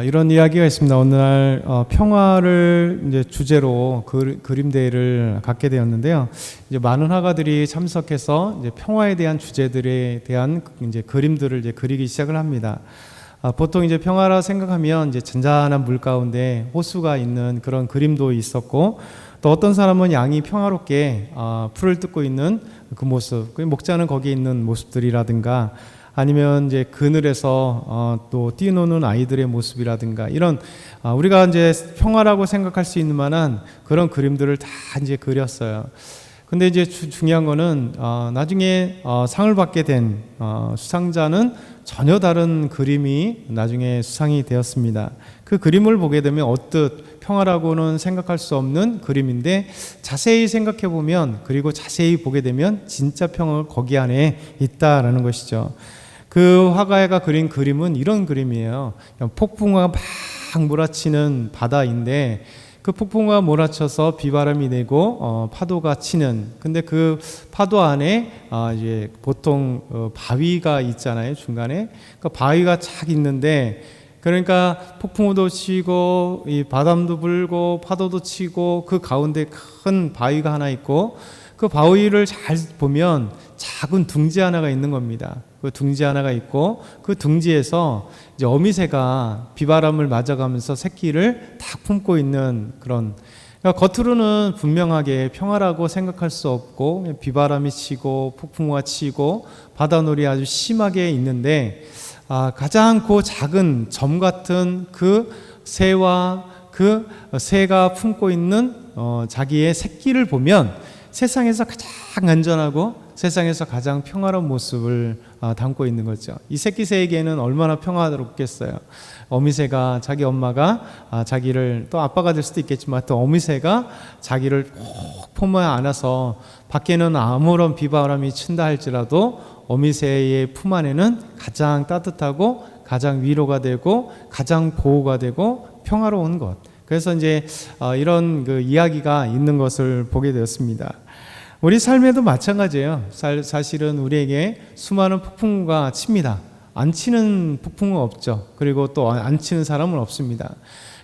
이런 이야기가 있습니다. 어느 날 평화를 이제 주제로 그림 대회를 갖게 되었는데요. 이제 많은 화가들이 참석해서 이제 평화에 대한 주제들에 대한 이제 그림들을 이제 그리기 시작을 합니다. 보통 이제 평화라 생각하면 이제 잔잔한 물 가운데 호수가 있는 그런 그림도 있었고, 또 어떤 사람은 양이 평화롭게 풀을 뜯고 있는 그 모습, 그 목자는 거기에 있는 모습들이라든가, 아니면 이제 그늘에서 또 뛰노는 아이들의 모습이라든가, 이런 우리가 이제 평화라고 생각할 수 있는 만한 그런 그림들을 다 이제 그렸어요. 근데 이제 중요한 거는 나중에 상을 받게 된 수상자는 전혀 다른 그림이 나중에 수상이 되었습니다. 그 그림을 보게 되면 언뜻 평화라고는 생각할 수 없는 그림인데, 자세히 생각해 보면, 그리고 자세히 보게 되면 진짜 평화가 거기 안에 있다라는 것이죠. 그 화가가 그린 그림은 이런 그림이에요. 폭풍우가 막 몰아치는 바다인데, 그 폭풍우가 몰아쳐서 비바람이 내고 파도가 치는, 근데 그 파도 안에 이제 보통 바위가 있잖아요, 중간에. 그 바위가 착 있는데, 그러니까 폭풍우도 치고 이 바람도 불고 파도도 치고, 그 가운데 큰 바위가 하나 있고, 그 바위를 잘 보면 작은 둥지 하나가 있는 겁니다. 그 둥지 하나가 있고, 그 둥지에서 이제 어미새가 비바람을 맞아가면서 새끼를 딱 품고 있는 그런, 그러니까 겉으로는 분명하게 평화라고 생각할 수 없고, 비바람이 치고 폭풍우가 치고 바다놀이 아주 심하게 있는데, 가장 그 작은 점 같은 그 새와 그 새가 품고 있는 자기의 새끼를 보면 세상에서 가장 안전하고 세상에서 가장 평화로운 모습을 담고 있는 거죠. 이 새끼 새에게는 얼마나 평화롭겠어요. 어미새가, 자기 엄마가 자기를, 또 아빠가 될 수도 있겠지만 또 어미새가 자기를 꼭 품에 안아서, 밖에는 아무런 비바람이 친다 할지라도 어미새의 품 안에는 가장 따뜻하고 가장 위로가 되고 가장 보호가 되고 평화로운 것. 그래서 이제 이런 그 이야기가 있는 것을 보게 되었습니다. 우리 삶에도 마찬가지예요. 사실은 우리에게 수많은 폭풍우가 칩니다. 안 치는 폭풍우 없죠. 그리고 또 안 치는 사람은 없습니다.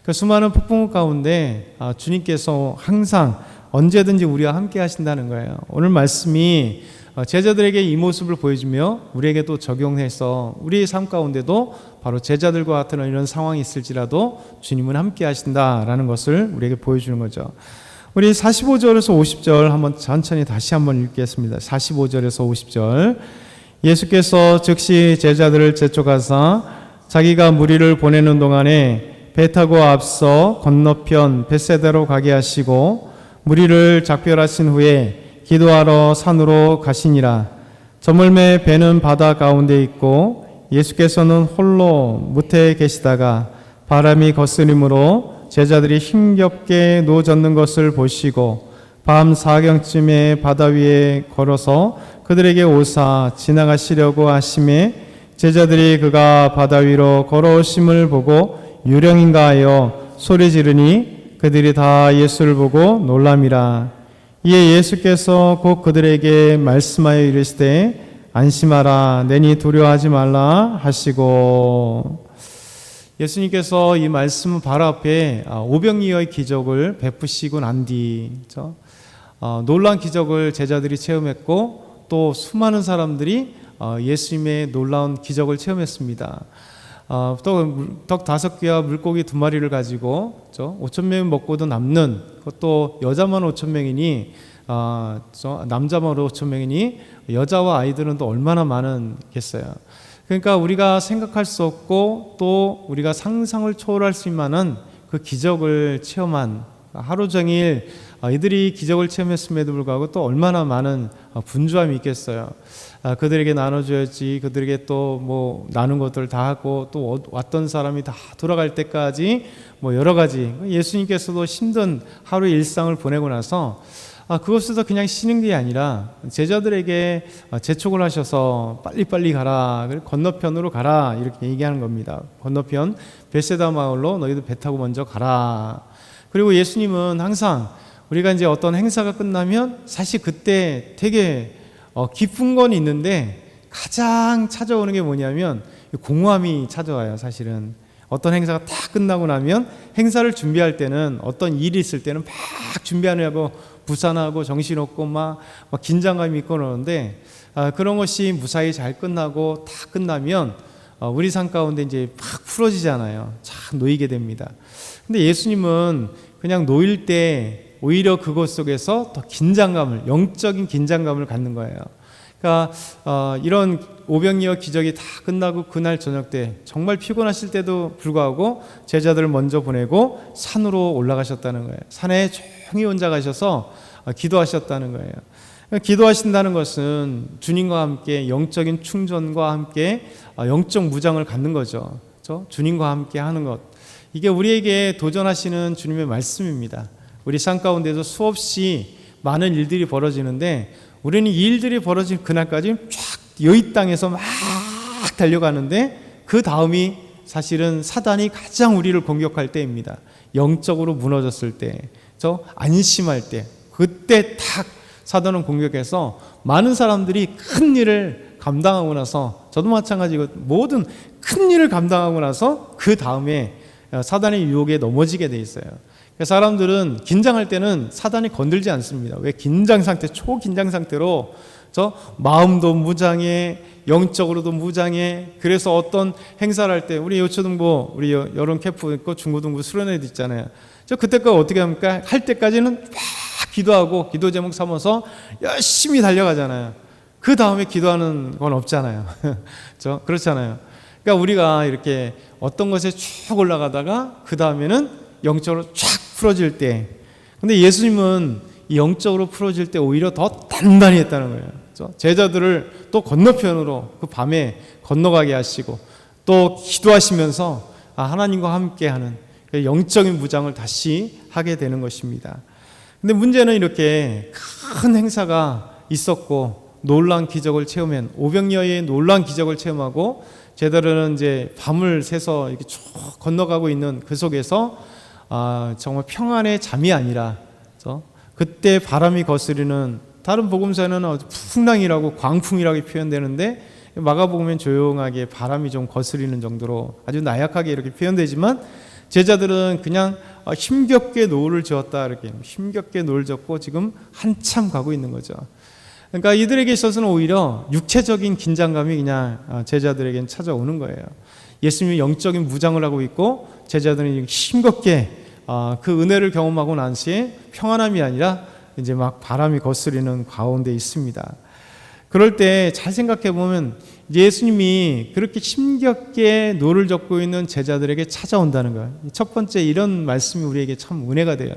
그 수많은 폭풍우 가운데 주님께서 항상 언제든지 우리와 함께 하신다는 거예요. 오늘 말씀이 제자들에게 이 모습을 보여주며 우리에게도 적용해서 우리의 삶 가운데도 바로 제자들과 같은 이런 상황이 있을지라도 주님은 함께 하신다라는 것을 우리에게 보여주는 거죠. 우리 45절에서 50절 한번 천천히 다시 한번 읽겠습니다. 45절에서 50절. 예수께서 즉시 제자들을 재촉하사 자기가 무리를 보내는 동안에 배 타고 앞서 건너편 벳세다로 가게 하시고, 무리를 작별하신 후에 기도하러 산으로 가시니라. 저물매 배는 바다 가운데 있고 예수께서는 홀로 무태에 계시다가 바람이 거스림으로 제자들이 힘겹게 누워졌는 것을 보시고 밤 4경쯤에 바다 위에 걸어서 그들에게 오사 지나가시려고 하심에, 제자들이 그가 바다 위로 걸어오심을 보고 유령인가 하여 소리 지르니 그들이 다 예수를 보고 놀람이라. 이에 예수께서 곧 그들에게 말씀하여 이르시되 안심하라, 내니 두려워하지 말라 하시고. 예수님께서 이 말씀 바로 앞에 오병이어의 기적을 베푸시고 난 뒤 놀라운 기적을 제자들이 체험했고, 또 수많은 사람들이 예수님의 놀라운 기적을 체험했습니다. 또 떡 5개와 물고기 2마리를 가지고 5,000명이 먹고도 남는, 그것도 여자만 5,000명이니 남자만 5,000명이니 여자와 아이들은 또 얼마나 많겠어요. 그러니까 우리가 생각할 수 없고 또 우리가 상상을 초월할 수 있는 만한 그 기적을 체험한, 하루 종일 이들이 기적을 체험했음에도 불구하고 또 얼마나 많은 분주함이 있겠어요. 그들에게 나눠줘야지, 그들에게 또 뭐 나눈 것들 다 하고, 또 왔던 사람이 다 돌아갈 때까지 뭐 여러 가지, 예수님께서도 힘든 하루의 일상을 보내고 나서 그것에서 그냥 쉬는 게 아니라 제자들에게 재촉을 하셔서 빨리빨리 가라, 건너편으로 가라, 이렇게 얘기하는 겁니다. 건너편 벳세다 마을로 너희들 배 타고 먼저 가라. 그리고 예수님은 항상 우리가 이제 어떤 행사가 끝나면 사실 그때 되게 기쁜 건 있는데 가장 찾아오는 게 뭐냐면 공허함이 찾아와요. 사실은 어떤 행사가 다 끝나고 나면 행사를 준비할 때는 어떤 일이 있을 때는 막 준비하느라고 부산하고 정신없고 막 긴장감이 있고 그러는데 그런 것이 무사히 잘 끝나고 다 끝나면 우리 삶 가운데 이제 막 풀어지잖아요. 참 놓이게 됩니다. 근데 예수님은 그냥 놓일 때 오히려 그것 속에서 더 긴장감을, 영적인 긴장감을 갖는 거예요. 그러니까 이런 오병이어 기적이 다 끝나고 그날 저녁 때 정말 피곤하실 때도 불구하고 제자들을 먼저 보내고 산으로 올라가셨다는 거예요. 산에 조용히 혼자 가셔서 기도하셨다는 거예요. 기도하신다는 것은 주님과 함께 영적인 충전과 함께 영적 무장을 갖는 거죠. 그렇죠? 주님과 함께 하는 것. 이게 우리에게 도전하시는 주님의 말씀입니다. 우리 삶 가운데서 수없이 많은 일들이 벌어지는데 우리는 이 일들이 벌어진 그날까지 쫙 이 땅에서 막 달려가는데 그 다음이 사실은 사단이 가장 우리를 공격할 때입니다. 영적으로 무너졌을 때, 안심할 때, 그때 딱 사단은 공격해서 많은 사람들이 큰 일을 감당하고 나서, 저도 마찬가지고 모든 큰 일을 감당하고 나서 그 다음에 사단의 유혹에 넘어지게 돼 있어요. 사람들은 긴장할 때는 사단이 건들지 않습니다. 왜? 긴장 상태, 초긴장 상태로 마음도 무장해, 영적으로도 무장해. 그래서 어떤 행사를 할 때 우리 요초등부, 우리 여름 캠프 있고 중고등부 수련회도 있잖아요. 그때까지 어떻게 합니까? 할 때까지는 막 기도하고 기도 제목 삼아서 열심히 달려가잖아요. 그 다음에 기도하는 건 없잖아요. 그렇잖아요. 그러니까 우리가 이렇게 어떤 것에 쭉 올라가다가 그 다음에는 영적으로 쫙 풀어질 때, 근데 예수님은 이 영적으로 풀어질 때 오히려 더 단단히 했다는 거예요. 제자들을 또 건너편으로 그 밤에 건너가게 하시고 또 기도하시면서 하나님과 함께하는 영적인 무장을 다시 하게 되는 것입니다. 근데 문제는 이렇게 큰 행사가 있었고 놀라운 기적을 체험한 오병이어의 놀라운 기적을 체험하고 제자들은 이제 밤을 새서 이렇게 쭉 건너가고 있는 그 속에서 정말 평안의 잠이 아니라 그때 바람이 거스리는, 다른 복음서에는 풍랑이라고 광풍이라고 표현되는데 마가복음엔 조용하게 바람이 좀 거스리는 정도로 아주 나약하게 이렇게 표현되지만 제자들은 그냥 힘겹게 노를 저었다, 이렇게 힘겹게 노를 젓고 지금 한참 가고 있는 거죠. 그러니까 이들에게 있어서는 오히려 육체적인 긴장감이 그냥 제자들에게는 찾아오는 거예요. 예수님이 영적인 무장을 하고 있고 제자들은 힘겹게 그 은혜를 경험하고 난 시에 평안함이 아니라 이제 막 바람이 거스리는 가운데 있습니다. 그럴 때 잘 생각해 보면 예수님이 그렇게 힘겹게 노를 젓고 있는 제자들에게 찾아온다는 거예요. 첫 번째 이런 말씀이 우리에게 참 은혜가 돼요.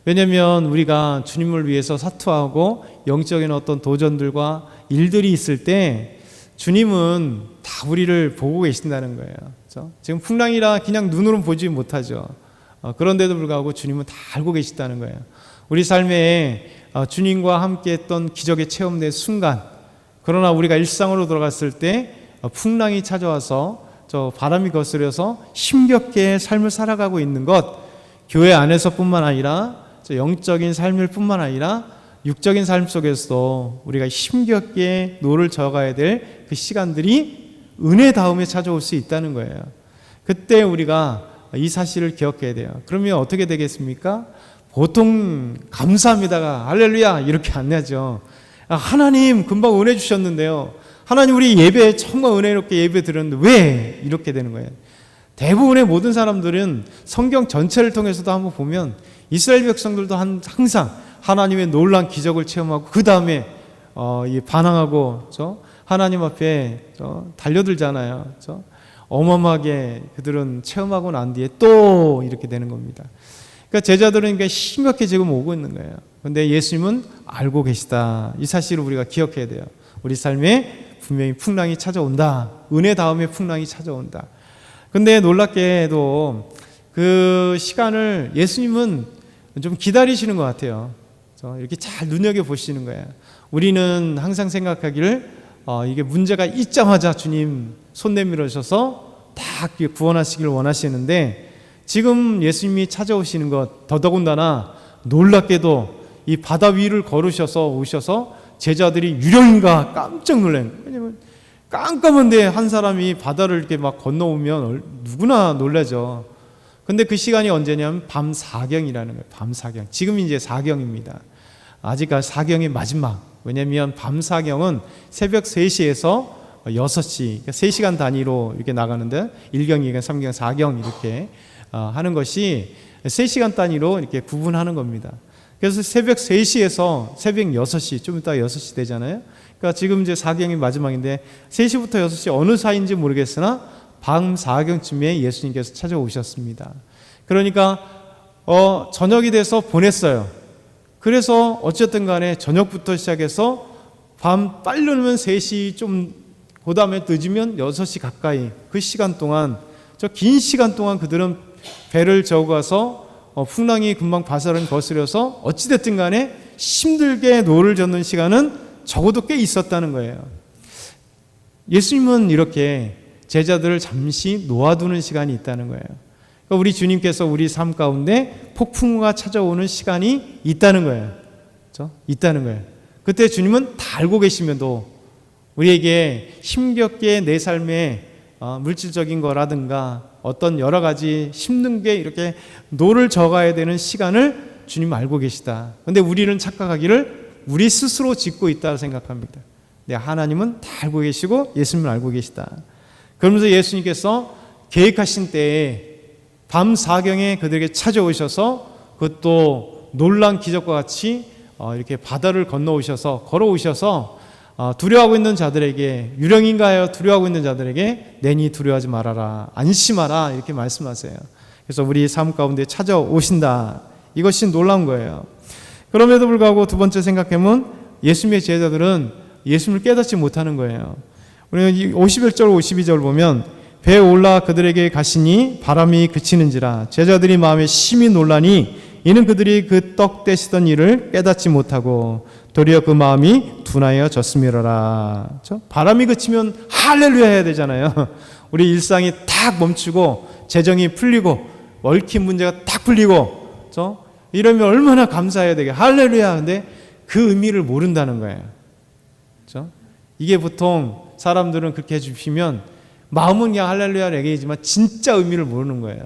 왜냐하면 우리가 주님을 위해서 사투하고 영적인 어떤 도전들과 일들이 있을 때 주님은 다 우리를 보고 계신다는 거예요. 그렇죠? 지금 풍랑이라 그냥 눈으로는 보지 못하죠. 그런데도 불구하고 주님은 다 알고 계시다는 거예요. 우리 삶에 주님과 함께 했던 기적의 체험된 순간, 그러나 우리가 일상으로 돌아갔을 때 풍랑이 찾아와서 바람이 거스려서 힘겹게 삶을 살아가고 있는 것, 교회 안에서뿐만 아니라 영적인 삶일 뿐만 아니라 육적인 삶 속에서도 우리가 힘겹게 노를 저어가야 될 그 시간들이 은혜 다음에 찾아올 수 있다는 거예요. 그때 우리가 이 사실을 기억해야 돼요. 그러면 어떻게 되겠습니까? 보통 감사합니다가 할렐루야 이렇게 안 하죠. 하나님 금방 은혜 주셨는데요, 하나님 우리 예배 정말 은혜롭게 예배 드렸는데 왜 이렇게 되는 거예요? 대부분의 모든 사람들은 성경 전체를 통해서도 한번 보면 이스라엘 백성들도 항상 하나님의 놀라운 기적을 체험하고 그 다음에 반항하고 하나님 앞에 달려들잖아요. 어마어마하게 그들은 체험하고 난 뒤에 또 이렇게 되는 겁니다. 그러니까 제자들은 심각하게 지금 오고 있는 거예요. 그런데 예수님은 알고 계시다. 이 사실을 우리가 기억해야 돼요. 우리 삶에 분명히 풍랑이 찾아온다. 은혜 다음에 풍랑이 찾아온다. 근데 놀랍게도 그 시간을 예수님은 좀 기다리시는 것 같아요. 이렇게 잘 눈여겨보시는 거예요. 우리는 항상 생각하기를 이게 문제가 있자마자 주님 손 내밀으셔서 다 구원하시길 원하시는데 지금 예수님이 찾아오시는 것, 더더군다나 놀랍게도 이 바다 위를 걸으셔서 오셔서 제자들이 유령인가 깜짝 놀란 거예요. 왜냐하면 깜깜한데 한 사람이 바다를 이렇게 막 건너오면 누구나 놀라죠. 근데 그 시간이 언제냐면 밤 사경이라는 거예요. 밤 사경. 지금 이제 사경입니다. 아직까지 사경의 마지막. 왜냐면 밤 사경은 새벽 3시에서 6시, 그러니까 3시간 단위로 이렇게 나가는데 1경, 2경, 3경, 4경 이렇게 하는 것이 3시간 단위로 이렇게 구분하는 겁니다. 그래서 새벽 3시에서 새벽 6시, 좀 이따 6시 되잖아요. 그러니까 지금 이제 4경이 마지막인데 3시부터 6시 어느 사이인지 모르겠으나 밤 4경쯤에 예수님께서 찾아오셨습니다. 그러니까 저녁이 돼서 보냈어요. 그래서 어쨌든 간에 저녁부터 시작해서 밤 빨리 오면 3시 좀 그 다음에 늦으면 6시 가까이 그 시간 동안 저 긴 시간 동안 그들은 배를 저고 가서 풍랑이 금방 바사른 거스려서 어찌됐든 간에 힘들게 노를 젓는 시간은 적어도 꽤 있었다는 거예요. 예수님은 이렇게 제자들을 잠시 놓아두는 시간이 있다는 거예요. 그러니까 우리 주님께서 우리 삶 가운데 폭풍우가 찾아오는 시간이 있다는 거예요. 그렇죠? 있다는 거예요. 그때 주님은 다 알고 계시면도 우리에게 힘겹게 내 삶에 물질적인 거라든가 어떤 여러 가지 힘든 게 이렇게 노를 져가야 되는 시간을 주님 알고 계시다. 근데 우리는 착각하기를 우리 스스로 짓고 있다고 생각합니다. 근데 하나님은 다 알고 계시고 예수님은 알고 계시다. 그러면서 예수님께서 계획하신 때에 밤 사경에 그들에게 찾아오셔서 그것도 놀란 기적과 같이 이렇게 바다를 건너오셔서 걸어오셔서 두려워하고 있는 자들에게 유령인가요? 두려워하고 있는 자들에게 내니 두려워하지 말아라, 안심하라 이렇게 말씀하세요. 그래서 우리 삶 가운데 찾아오신다. 이것이 놀라운 거예요. 그럼에도 불구하고 두 번째 생각해보면 예수님의 제자들은 예수님을 깨닫지 못하는 거예요. 우리 51절 52절 보면 배에 올라 그들에게 가시니 바람이 그치는지라 제자들이 마음에 심히 놀라니 이는 그들이 그 떡 떼시던 일을 깨닫지 못하고 도리어 그 마음이 둔하여 졌음이로라. 그렇죠? 바람이 그치면 할렐루야 해야 되잖아요. 우리 일상이 딱 멈추고 재정이 풀리고 얽힌 문제가 딱 풀리고 그렇죠? 이러면 얼마나 감사해야 되게 할렐루야. 근데 그 의미를 모른다는 거예요. 그렇죠? 이게 보통 사람들은 그렇게 해주시면 마음은 그냥 할렐루야 얘기지만 진짜 의미를 모르는 거예요.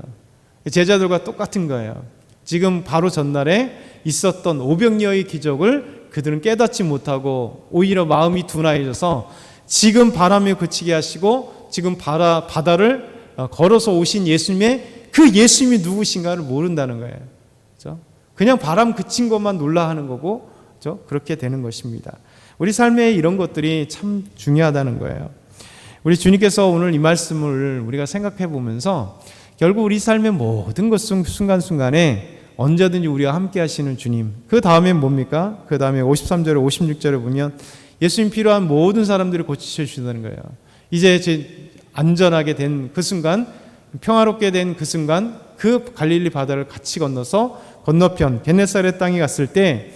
제자들과 똑같은 거예요. 지금 바로 전날에 있었던 오병이어의 기적을 그들은 깨닫지 못하고 오히려 마음이 둔하여져서 지금 바람이 그치게 하시고 지금 바다를 걸어서 오신 예수님의 그 예수님이 누구신가를 모른다는 거예요. 그렇죠? 그냥 바람 그친 것만 놀라하는 거고 그렇죠? 그렇게 되는 것입니다. 우리 삶에 이런 것들이 참 중요하다는 거예요. 우리 주님께서 오늘 이 말씀을 우리가 생각해 보면서 결국 우리 삶의 모든 것 순간순간에 언제든지 우리와 함께 하시는 주님. 그 다음엔 뭡니까? 그 다음에 53절에 56절에 보면 예수님 필요한 모든 사람들을 고치셔 주신다는 거예요. 이제 안전하게 된 그 순간, 평화롭게 된 그 순간 그 갈릴리 바다를 같이 건너서 건너편 겟네사렛 땅에 갔을 때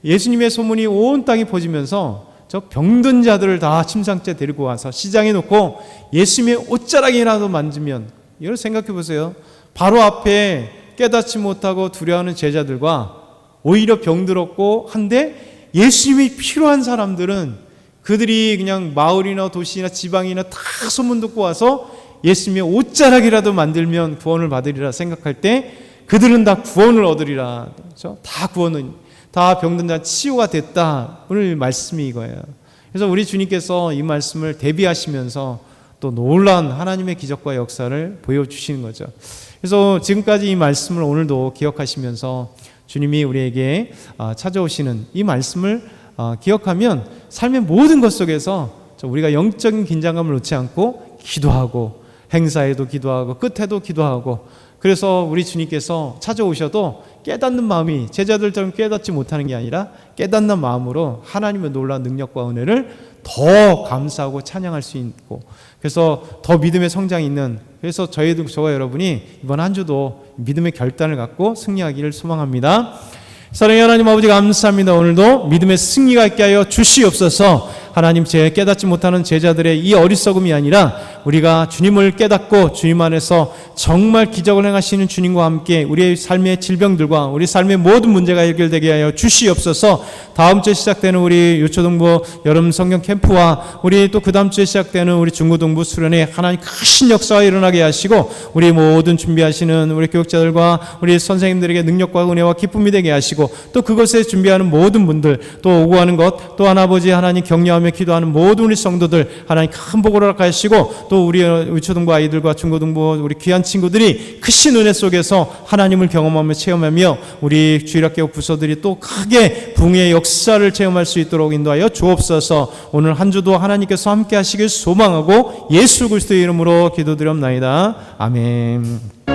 예수님의 소문이 온 땅에 퍼지면서 저 병든 자들을 다 침상째 데리고 와서 시장에 놓고 예수님의 옷자락이라도 만지면 이걸 생각해 보세요. 바로 앞에 깨닫지 못하고 두려워하는 제자들과 오히려 병들었고 한데 예수님이 필요한 사람들은 그들이 그냥 마을이나 도시나 지방이나 다 소문 듣고 와서 예수님의 옷자락이라도 만들면 구원을 받으리라 생각할 때 그들은 다 구원을 얻으리라. 그렇죠? 다 구원은 다 병든 자 치유가 됐다. 오늘 말씀이 이거예요. 그래서 우리 주님께서 이 말씀을 대비하시면서 또 놀라운 하나님의 기적과 역사를 보여주시는 거죠. 그래서 지금까지 이 말씀을 오늘도 기억하시면서 주님이 우리에게 찾아오시는 이 말씀을 기억하면 삶의 모든 것 속에서 우리가 영적인 긴장감을 놓지 않고 기도하고 행사에도 기도하고 끝에도 기도하고 그래서 우리 주님께서 찾아오셔도 깨닫는 마음이 제자들처럼 깨닫지 못하는 게 아니라 깨닫는 마음으로 하나님의 놀라운 능력과 은혜를 더 감사하고 찬양할 수 있고 그래서 더 믿음의 성장이 있는 그래서 저와 여러분이 이번 한 주도 믿음의 결단을 갖고 승리하기를 소망합니다. 사랑의 하나님 아버지 감사합니다. 오늘도 믿음의 승리가 있게 하여 주시옵소서. 하나님 깨닫지 못하는 제자들의 이 어리석음이 아니라 우리가 주님을 깨닫고 주님 안에서 정말 기적을 행하시는 주님과 함께 우리의 삶의 질병들과 우리 삶의 모든 문제가 해결되게 하여 주시옵소서. 다음 주에 시작되는 우리 유초동부 여름 성경 캠프와 우리 또 그 다음 주에 시작되는 우리 중고등부 수련회 하나님 크신 역사가 일어나게 하시고 우리 모든 준비하시는 우리 교육자들과 우리 선생님들에게 능력과 은혜와 기쁨이 되게 하시고 또 그것에 준비하는 모든 분들 또 오고 하는 것 또한 아버지 하나님 격려하며 기도하는 모든 우리 성도들 하나님 큰 복을 허락하시고 또 우리 유초등부 아이들과 중고등부 우리 귀한 친구들이 크신 은혜 속에서 하나님을 경험하며 체험하며 우리 주일학교 부서들이 또 크게 붕의 역사를 체험할 수 있도록 인도하여 주옵소서. 오늘 한 주도 하나님께서 함께 하시길 소망하고 예수 그리스도의 이름으로 기도드렸나이다. 아멘.